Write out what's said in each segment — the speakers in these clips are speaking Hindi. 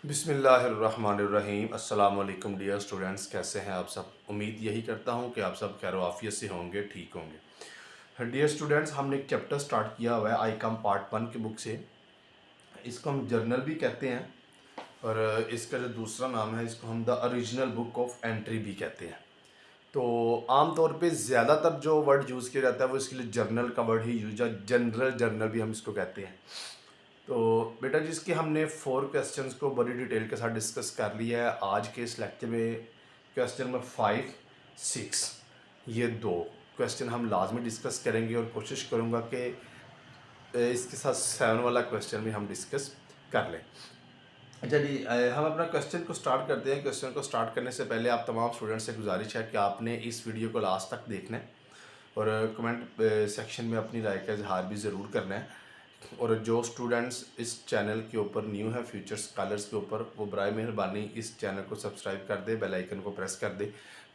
बिस्मिल्लाहिर्रहमानिर्रहीम। अस्सलाम वालेकुम डियर स्टूडेंट्स, कैसे हैं आप सब। उम्मीद यही करता हूं कि आप सब खैर आफियत से होंगे, ठीक होंगे। डियर स्टूडेंट्स, हमने एक चैप्टर स्टार्ट किया हुआ है आई कम पार्ट 1 की बुक से। इसको हम जर्नल भी कहते हैं और इसका जो दूसरा नाम है इसको हम the original book of entry भी कहते हैं। तो आम तौर पे ज़्यादातर जो वर्ड यूज़ किया जाता है वो इसके लिए जर्नल का वर्ड ही यूज है, जनरल जर्नल भी हम इसको कहते हैं। तो बेटा जिसके हमने 4 क्वेश्चंस को बड़ी डिटेल के साथ डिस्कस कर लिया है। आज के इस लेक्चर में क्वेश्चन नंबर 5, 6 ये दो क्वेश्चन हम लाजमी डिस्कस करेंगे और कोशिश करूँगा कि इसके साथ 7 वाला क्वेश्चन भी हम डिस्कस कर लें। चलिए हम अपना क्वेश्चन को स्टार्ट करते हैं। क्वेश्चन को स्टार्ट करने से पहले आप तमाम स्टूडेंट्स से गुजारिश है कि आपने इस वीडियो को लास्ट तक देखना है और कमेंट सेक्शन में अपनी राय का इजहार भी ज़रूर करना है। और जो स्टूडेंट्स इस चैनल के ऊपर न्यू है फ्यूचर स्कॉलर्स के ऊपर, वो बराए मेहरबानी इस चैनल को सब्सक्राइब कर दे, बेल आइकन को प्रेस कर दे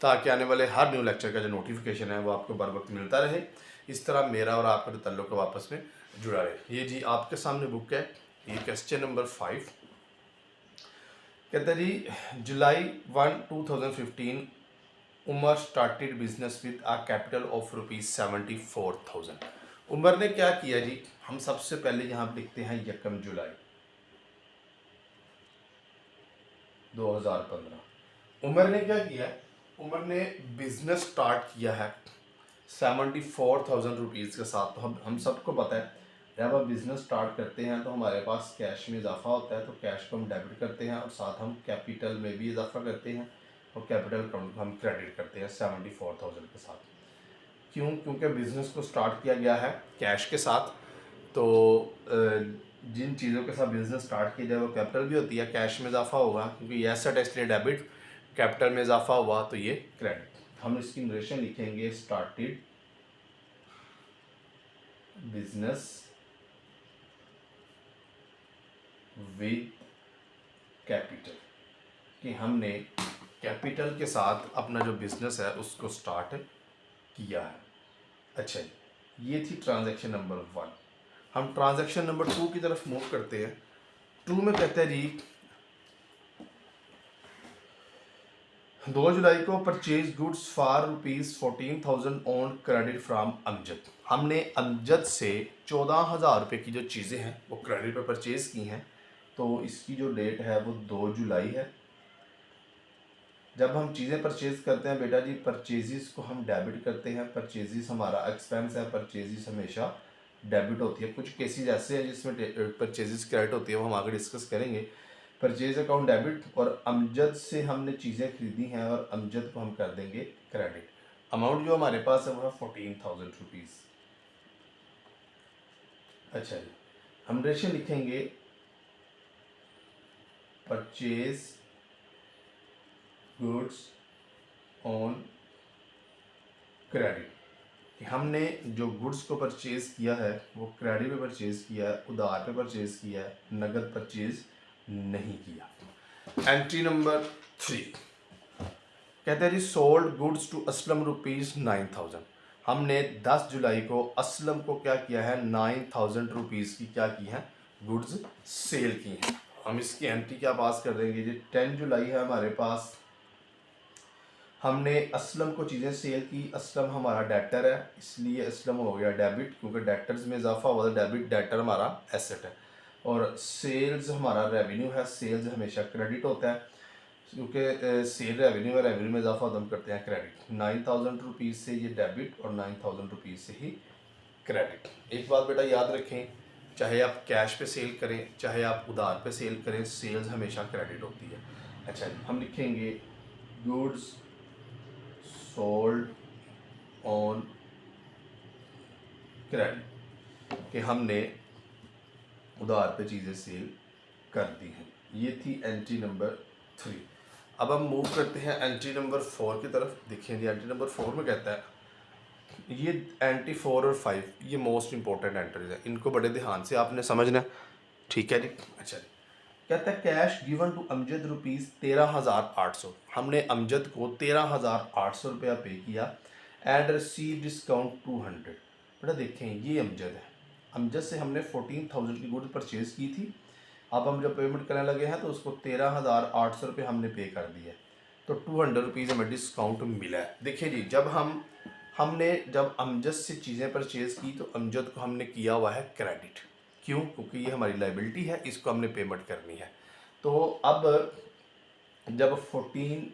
ताकि आने वाले हर न्यू लेक्चर का जो नोटिफिकेशन है वो आपको बर वक्त मिलता रहे। इस तरह मेरा और आपका जो तल्लुक है आपस में जुड़ा रहे। ये जी आपके सामने बुक है, ये क्वेश्चन नंबर 5 कहता है जी July 1, 2015 Umar started business with a capital of ₹74,000। Umar ने क्या किया जी। हम सबसे पहले यहाँ पे लिखते हैं 1 जुलाई 2015। उमर ने क्या किया, उमर ने बिजनेस स्टार्ट किया है 74,000 रुपीज़ के साथ। तो हम सबको पता है जब हम बिज़नेस स्टार्ट करते हैं तो हमारे पास कैश में इजाफा होता है, तो कैश को हम डेबिट करते हैं और साथ हम कैपिटल में भी इजाफा करते हैं और कैपिटल अकाउंट को हम क्रेडिट करते हैं 74,000 के साथ। क्यों? क्योंकि बिज़नेस को स्टार्ट किया गया है कैश के साथ। तो जिन चीज़ों के साथ बिज़नेस स्टार्ट किया जाए वो कैपिटल भी होती है, कैश में इजाफा होगा क्योंकि ये एसेट है इसलिए डेबिट, कैपिटल में इजाफा हुआ तो ये क्रेडिट। हम इसकी नरेशन लिखेंगे स्टार्टेड बिजनेस विद कैपिटल, कि हमने कैपिटल के साथ अपना जो बिजनेस है उसको स्टार्ट किया है। अच्छा जी, ये थी ट्रांजैक्शन नंबर 1। हम ट्रांजैक्शन नंबर 2 की तरफ मूव करते हैं। 2 में कहते हैं जी 2 जुलाई को purchase goods for ₹14,000 on credit from Amjad. हमने अमजद से 14,000 रुपये की जो चीज़ें हैं वो क्रेडिट पर परचेज़ की हैं। तो इसकी जो डेट है वो 2 जुलाई है। जब हम चीज़ें परचेज़ करते हैं बेटा जी, परचेज़ को हम डेबिट करते हैं। परचेज़ हमारा एक्सपेंस है, परचेज़ हमेशा डेबिट होती है। कुछ केसेस ऐसे हैं जिसमें परचेज़ क्रेडिट होती है, वो हम आगे डिस्कस करेंगे। परचेज अकाउंट डेबिट, और अमजद से हमने चीज़ें खरीदी हैं और अमजद को हम कर देंगे क्रेडिट। अमाउंट जो हमारे पास है वो है 14,000 रुपीज़। अच्छा जी, हम रेशियो लिखेंगे परचेज गुड्स ऑन क्रेडिट, कि हमने जो गुड्स को परचेज किया है वो क्रेडिट पे परचेज किया है, उधार पे परचेज किया है, नगद परचेज नहीं किया। एंट्री नंबर 3 कहते हैं जी सोल्ड गुड्स टू असलम ₹9,000। हमने 10 जुलाई को असलम को क्या किया है, 9,000 रुपीज़ की क्या की है, गुड्स सेल की हैं। हम इसकी एंट्री क्या पास कर देंगे जी। 10 जुलाई है हमारे पास, हमने असलम को चीज़ें सेल की। असलम हमारा डेटर है इसलिए असलम हो गया डेबिट, क्योंकि डेटर्स में इजाफा हुआ था। डेबिट डेटर हमारा एसेट है। और सेल्स हमारा रेवेन्यू है, सेल्स हमेशा क्रेडिट होता है क्योंकि सेल रेवेन्यू है, रेवेन्यू में इजाफा हम करते हैं क्रेडिट। 9,000 रुपीज़ से ये डेबिट और 9,000 रुपीज़ से ही क्रेडिट। एक बात बेटा याद रखें, चाहे आप कैश पे सेल करें चाहे आप उधार पे सेल करें, सेल्स हमेशा क्रेडिट होती है। अच्छा, हम लिखेंगे गुड्स सोल्ड ऑन क्रेडिट, कि हमने उधार पे चीज़ें सेल कर दी हैं। ये थी एंट्री नंबर 3। अब हम मूव करते हैं एंट्री नंबर 4 की तरफ। देखिए जी, एंट्री नंबर 4 में कहता है ये एंट्री 4 और 5 ये मोस्ट इंपॉर्टेंट एंट्रीज है, इनको बड़े ध्यान से आपने समझना है, ठीक है जी। अच्छा जी, कहता है कैश गिवन टू अमजद ₹13,800। हमने अमजद को 13,800 रुपया पे किया एंड रिसीव डिस्काउंट 200। बेटा देखें ये अमजद है, अमजद से हमने 14,000 की गुड्स परचेज की थी। अब हम जब पेमेंट करने लगे हैं तो उसको 13,800 रुपये हमने पे कर दिया है, तो 200 रुपीज़ हमें डिस्काउंट मिला है। देखिए जी, जब अमजद से चीज़ें परचेज़ की तो अमजद को हमने किया हुआ है क्रेडिट। क्यों? क्योंकि ये हमारी लाइबिलिटी है, इसको हमने पेमेंट करनी है। तो अब जब 14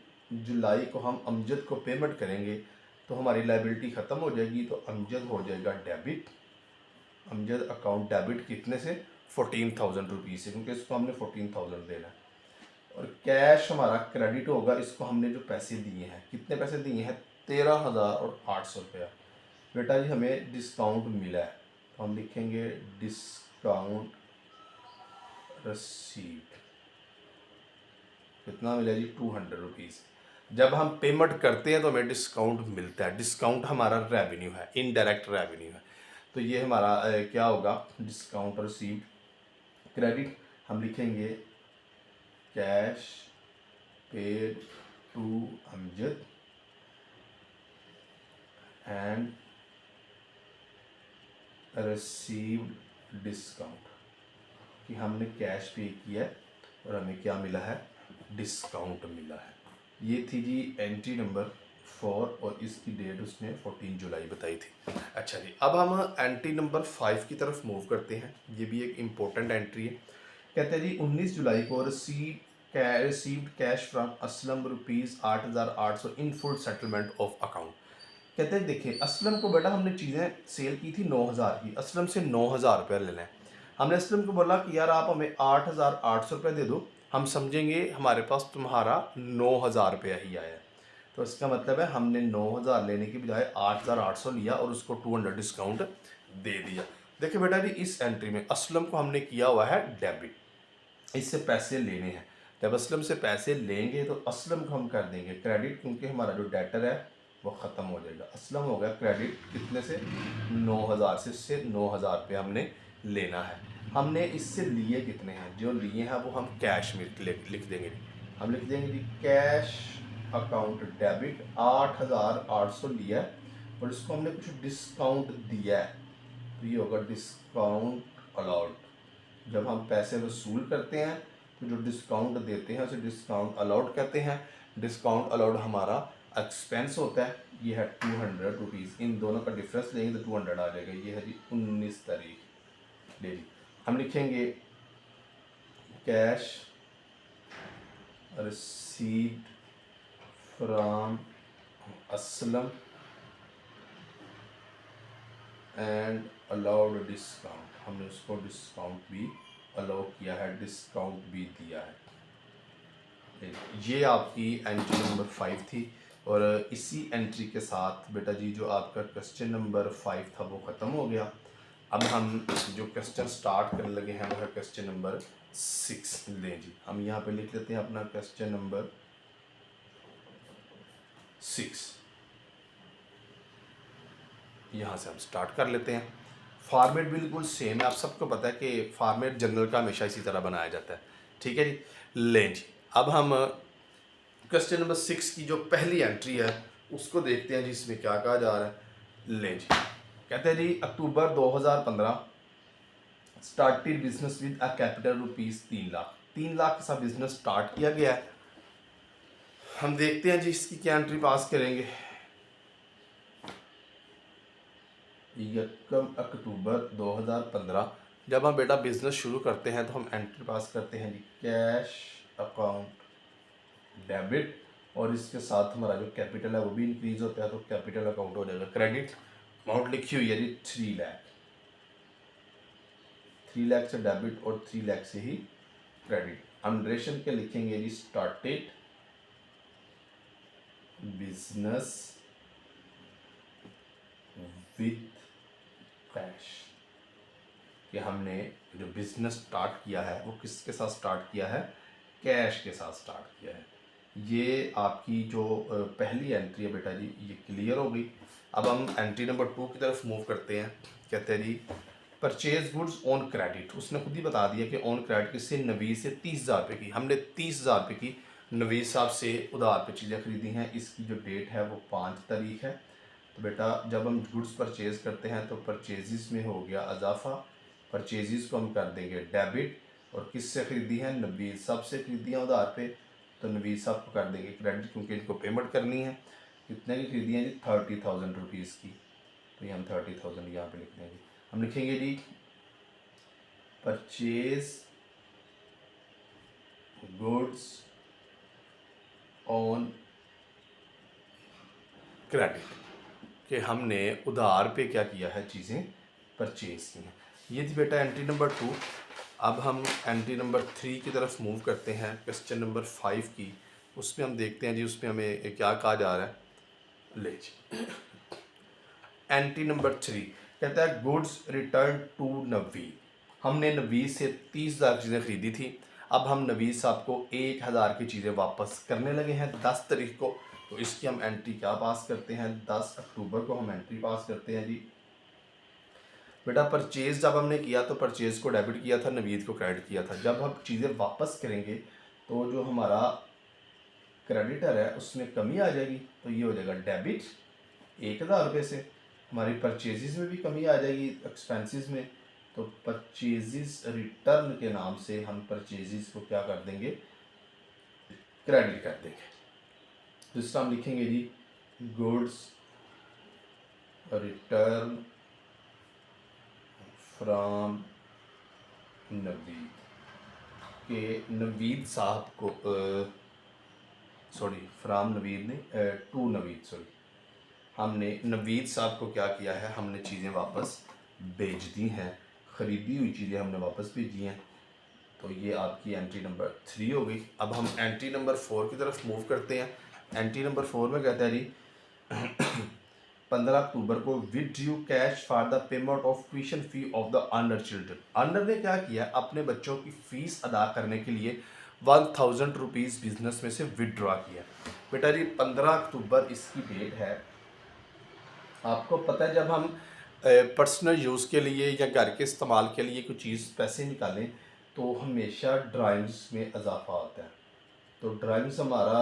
जुलाई को हम अमजद को पेमेंट करेंगे तो हमारी लाइबिलिटी ख़त्म हो जाएगी, तो अमजद हो जाएगा डेबिट। अमजद अकाउंट डेबिट कितने से? 14,000 रुपीज़ से, क्योंकि इसको हमने 14,000 देना है। और कैश हमारा क्रेडिट होगा, इसको हमने जो पैसे दिए हैं, कितने पैसे दिए हैं? 13,800 रुपया। बेटा जी हमें डिस्काउंट मिला है, तो हम लिखेंगे डिस्काउंट रसीद। कितना मिला जी? 200 रुपीज़। जब हम पेमेंट करते हैं तो हमें डिस्काउंट मिलता है। डिस्काउंट हमारा रेवेन्यू है, इनडायरेक्ट रेवेन्यू है। तो ये हमारा क्या होगा? डिस्काउंट रसीद क्रेडिट। हम लिखेंगे cash paid to Amjad and received discount, कि हमने कैश पे किया है और हमें क्या मिला है? डिस्काउंट मिला है। ये थी जी एंट्री नंबर 4 और इसकी डेट उसने 14 जुलाई बताई थी। अच्छा जी, अब हम एंट्री नंबर 5 की तरफ मूव करते हैं। ये भी एक इम्पोर्टेंट एंट्री है। कहते हैं जी 19 जुलाई को received cash from Aslam ₹8,800 in full settlement of account. कहते हैं देखिए, असलम को बेटा हमने चीज़ें सेल की थी 9,000 की, असलम से 9,000 रुपये लेना है। हमने असलम को बोला कि यार आप हमें 8,800 रुपये दे दो, हम समझेंगे हमारे पास तुम्हारा 9,000 रुपया ही आया है। तो इसका मतलब है हमने 9,000 लेने की बजाय 8,800 लिया और उसको 200 डिस्काउंट दे दिया। देखिए बेटा जी, इस एंट्री में असलम को हमने किया हुआ है डेबिट, इससे पैसे लेने हैं। जब असलम से पैसे लेंगे तो असलम को हम कर देंगे क्रेडिट, क्योंकि हमारा जो डेटर है वो ख़त्म हो जाएगा। असलम हो गया क्रेडिट, कितने से? 9,000 से। इससे 9,000 रुपये हमने लेना है। हमने इससे लिए कितने हैं? जो लिए हैं वो हम कैश में लिख देंगे। हम लिख देंगे जी कैश अकाउंट डेबिट 8,800 लिया है और इसको हमने कुछ डिस्काउंट दिया है, तो ये होगा डिस्काउंट अलाउड। जब हम पैसे वसूल करते हैं तो जो डिस्काउंट देते हैं उसे डिस्काउंट अलाउड कहते हैं। डिस्काउंट अलाउड हमारा एक्सपेंस होता है, ये है 200 रुपीज़। इन दोनों का डिफरेंस लेंगे तो 200 आ जाएगा। ये है जी 19 तारीख। ले जी, हम लिखेंगे cash received from Aslam and allowed discount. हमने उसको डिस्काउंट भी अलाउ किया है, डिस्काउंट भी दिया है। ये आपकी एंट्री नंबर 5 थी और इसी एंट्री के साथ बेटा जी जो आपका क्वेश्चन नंबर 5 था वो ख़त्म हो गया। अब हम जो क्वेश्चन स्टार्ट करने लगे हैं वो है क्वेश्चन नंबर 6। लें जी, हम यहाँ पे लिख लेते हैं अपना क्वेश्चन नंबर 6। यहाँ से हम स्टार्ट कर लेते हैं। फॉर्मेट बिल्कुल सेम है, आप सबको पता है कि फॉर्मेट जनरल का हमेशा इसी तरह बनाया जाता है। ठीक है जी, लें जी, अब हम क्वेश्चन नंबर 6 की जो पहली एंट्री है उसको देखते हैं जी, इसमें क्या कहा जा रहा है। लें जी, कहते हैं जी अक्टूबर 2015 started business with a capital rupees 3 lakh. 3 lakh के साथ बिजनेस स्टार्ट किया गया है। हम देखते हैं जी इसकी क्या एंट्री पास करेंगे। 1 अक्टूबर 2015 जब हम बेटा बिज़नेस शुरू करते हैं तो हम एंट्री पास करते हैं जी कैश अकाउंट डेबिट, और इसके साथ हमारा जो कैपिटल है वो भी इंक्रीज होता है, तो कैपिटल अकाउंट हो जाएगा क्रेडिट। अमाउंट लिखी हुई है जी 3 लाख। 3 लाख से डेबिट और 3 लाख से ही क्रेडिट। हम ड्यूरेशन के लिखेंगे जी स्टार्टेड बिजनेस विथ कैश, कि हमने जो बिज़नेस स्टार्ट किया है वो किसके साथ स्टार्ट किया है? कैश के साथ स्टार्ट किया है। ये आपकी जो पहली एंट्री है बेटा जी ये क्लियर हो गई। अब हम एंट्री नंबर 2 की तरफ मूव करते हैं। कहते हैं जी परचेज गुड्स ऑन क्रेडिट। उसने खुद ही बता दिया कि ऑन क्रेडिट किससे? नवीद से 30,000 रुपये की। हमने 30,000 रुपये की नवीद साहब से उधार पे चीज़ें खरीदी हैं। इसकी जो डेट है वो 5 तारीख है। तो बेटा जब हम गुड्स परचेज़ करते हैं तो परचेज़ में हो गया इजाफा, परचेज़ को हम कर देंगे डेबिट, और किससे ख़रीदी है? नवीद साहब से ख़रीदी है उधार पे, तो नवीद साहब को कर देंगे क्रेडिट क्योंकि इनको पेमेंट करनी है। कितने की ख़रीदी है जी? 30,000 रुपीज़ की। तो ये हम 30,000 यहाँ पे लिख देंगे। हम लिखेंगे जी परचेज गुड्स ऑन क्रेडिट, कि हमने उधार पे क्या किया है, चीज़ें परचेज की हैं। ये थी बेटा एंट्री नंबर 2। अब हम एंट्री नंबर 3 की तरफ मूव करते हैं, क्वेश्चन नंबर 5 की। उसमें हम देखते हैं जी उसमें हमें क्या कहा जा रहा है। ले जी एंट्री नंबर 3 कहता है गुड्स रिटर्न टू नवीद। हमने नवीद से 30,000 चीज़ें खरीदी थी। अब हम नवीद साहब को 1,000 की चीज़ें वापस करने लगे हैं 10 तारीख को। तो इसकी हम एंट्री क्या पास करते हैं? 10 अक्टूबर को हम एंट्री पास करते हैं जी। बेटा परचेज़ जब हमने किया तो परचेज़ को डेबिट किया था, नवीद को क्रेडिट किया था। जब हम चीज़ें वापस करेंगे तो जो हमारा क्रेडिटर है उसमें कमी आ जाएगी, तो ये हो जाएगा डेबिट 1,000 रुपये से। हमारी परचेज़ में भी कमी आ जाएगी एक्सपेंसेस में, तो परचेज़ रिटर्न के नाम से हम परचेज़ को क्या कर देंगे? क्रेडिट कर देंगे। दूसरा हम लिखेंगे जी गुड्स रिटर्न फ्रॉम नवीद, के नवीद साहब को सॉरी फ्रॉम नवीद नहीं, टू नवीद, सॉरी हमने नवीद साहब को क्या किया है? हमने चीज़ें वापस भेज दी हैं, ख़रीदी हुई चीज़ें हमने वापस भेजी हैं। तो ये आपकी एंट्री नंबर 3 हो गई। अब हम एंट्री नंबर 4 की तरफ मूव करते हैं। एंट्री नंबर 4 में कहता है जी 15 अक्टूबर को withdrew cash for the payment of tuition fee of the owner children. Owner ने क्या किया? अपने बच्चों की फ़ीस अदा करने के लिए 1,000 रुपीज़ बिजनेस में से विड्रॉ किया। बेटा जी 15 अक्टूबर इसकी डेट है। आपको पता है जब हम पर्सनल यूज़ के लिए या घर के इस्तेमाल के लिए कोई चीज़ पैसे निकालें तो हमेशा ड्राइंग्स में इजाफा होता है। तो ड्राइंग्स हमारा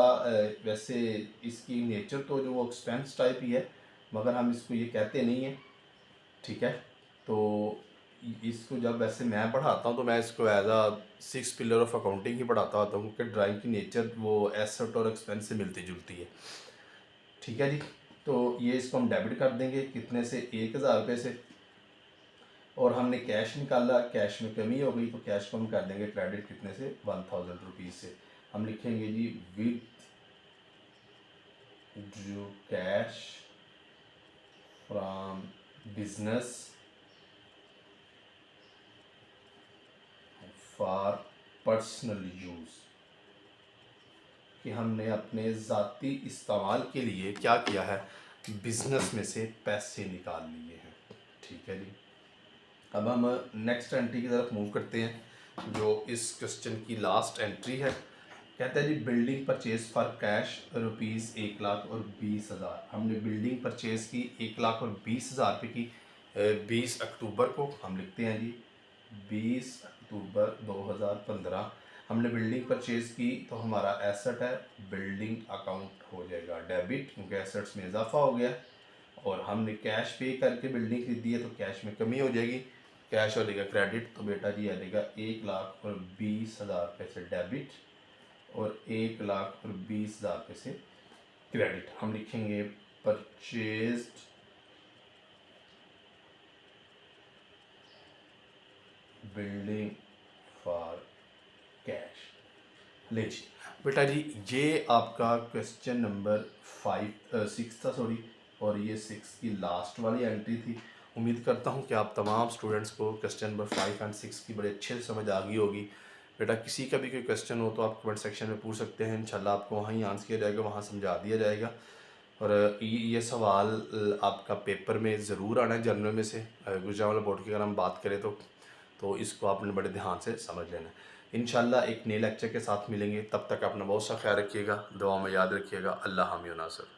वैसे इसकी नेचर तो जो वो एक्सपेंस टाइप ही है, मगर हम इसको ये कहते नहीं हैं, ठीक है। तो इसको जब वैसे मैं पढ़ाता हूँ तो मैं इसको as a 6 pillar of accounting ही पढ़ाता होता हूँ, क्योंकि ड्राइंग की नेचर वो एसेट और एक्सपेंस से मिलती जुलती है, ठीक है जी। तो ये इसको हम डेबिट कर देंगे कितने से? 1,000 रुपये से। और हमने कैश निकाला, कैश में कमी हो गई, तो कैश को हम कर देंगे क्रेडिट कितने से? 1,000 रुपीज़ से। हम लिखेंगे जी withdrew cash from business for personal use, कि हमने अपने ज़ाती इस्तेमाल के लिए क्या किया है? बिज़नेस में से पैसे निकाल लिए हैं, ठीक है जी। अब हम नेक्स्ट एंट्री की तरफ मूव करते हैं, जो इस क्वेश्चन की लास्ट एंट्री है। कहता है जी building purchase for cash rupees 1,20,000। हमने बिल्डिंग परचेज की 1,20,000 रुपये की 20 अक्टूबर को। हम लिखते हैं जी 20 अक्टूबर 2015 हमने बिल्डिंग परचेज़ की, तो हमारा एसेट है बिल्डिंग अकाउंट हो जाएगा डेबिट, क्योंकि एसेट्स में इजाफा हो गया। और हमने कैश पे करके बिल्डिंग खरीदी है तो कैश में कमी हो जाएगी, कैश हो जाएगा क्रेडिट। तो बेटा जी आ जाएगा 1,20,000 रुपये से डेबिट और 1,20,000 रुपये से क्रेडिट। हम लिखेंगे परचेज्ड बिल्डिंग फॉर कैश। ले जी बेटा जी ये आपका क्वेश्चन नंबर 6 था, सॉरी, और ये 6 की लास्ट वाली एंट्री थी। उम्मीद करता हूँ कि आप तमाम स्टूडेंट्स को क्वेश्चन नंबर 5 एंड 6 की बड़े अच्छे से समझ आ गई होगी। बेटा किसी का भी कोई क्वेश्चन हो तो आप कमेंट सेक्शन में पूछ सकते हैं, इंशाल्लाह आपको वहाँ ही आंसर किया जाएगा, वहाँ समझा दिया जाएगा। और ये सवाल आपका पेपर में ज़रूर आना है जनरल में से, गुजरांवाला बोर्ड की अगर हम बात करें तो इसको आपने बड़े ध्यान से समझ लेना है। इंशाल्लाह एक नए लेक्चर के साथ मिलेंगे, तब तक अपना बहुत सा ख्याल रखिएगा, दुआ में याद रखिएगा। अल्लाह हामी नासर।